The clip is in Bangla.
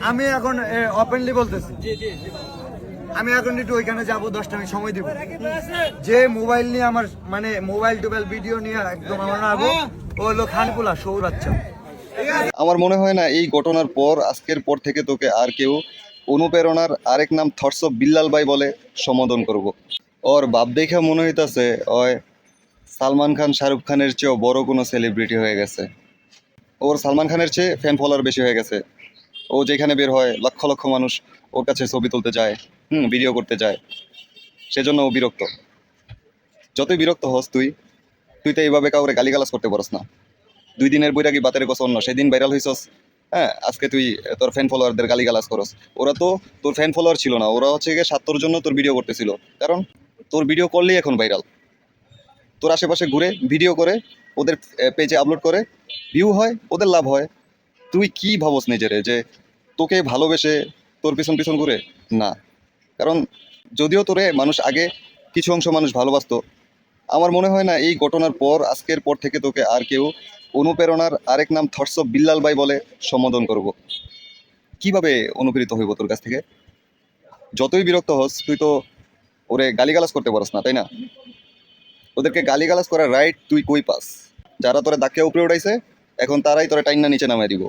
আমি এখন ওপেনলি বলতেছি, আমি এখন একটু ওইখানে যাবো, 10টা আমি সময় দিব। যে মোবাইল নিয়ে আমার মানে মোবাইল টোবাইল ভিডিও নিয়ে একদম আমার নাগো, ও হলো খানকুলা সৌরাচ্চা। আমার মনে হয় না এই ঘটনার পর আজকের পর থেকে তোকে আর কেউ অনুপ্রেরণার আরেক নাম থটস অফ বিল্লাল ভাই বলে সম্বোধন করব। ওর ভাব দেখে মনে হইতাছে ওই সালমান খান শাহরুখ খানের চেয়েও বড় কোনো সেলিব্রিটি হয়ে গেছে। ওর সালমান খানের চেয়ে ফ্যান ফলোয়ার বেশি হয়ে গেছে। ও যেখানে বের হয় লক্ষ লক্ষ মানুষ ওর কাছে ছবি তুলতে যায়, ভিডিও করতে যায়, সেজন্য ও বিরক্ত। যতই বিরক্ত হস তুই তুই তো এইভাবে কাউরে গালিগালাজ করতে পারস না। 2 দিনের বৈরাগী বাতের কস অন্য, সেদিন ভাইরাল হইছস। হ্যাঁ, আজকে তুই তোর ফ্যান ফলোয়ারদের গালিগালাজ করস। ওরা তো তোর ফ্যান ফলোয়ার ছিল না, ওরা হচ্ছে গিয়ে স্বার্থর জন্য তোর ভিডিও করতেছিল। কারণ তোর ভিডিও করলেই এখন ভাইরাল। তোর আশেপাশে ঘুরে ভিডিও করে ওদের পেজে আপলোড করে ভিউ হয়, ওদের লাভ হয়। তুই কি ভাবস নিজেরে যে তোকে ভালোবেসে তোর পিছন পিছন ঘুরে? না। কারণ যদিও তোরে মানুষ আগে কিছু অংশ মানুষ ভালোবাসতো, আমার মনে হয় না এই ঘটনার পর আজকের পর থেকে তোকে আর কেউ অনুপ্রেরণার আরেক নাম থটস অফ বিল্লাল ভাই বলে সম্বোধন করব। কিভাবে অনুপ্রেরিত হইব তোর কাছ থেকে? যতই বিরক্ত হস তুই তো ওরে গালিগালাজ করতে পারস না, তাই না? ওদেরকে গালিগালাজ করার রাইট তুই কই পাস? যারা তোরে ধাক্কে উপরে উঠাইছে এখন তারাই তোরে টাইনা নিচে নামাই দিব।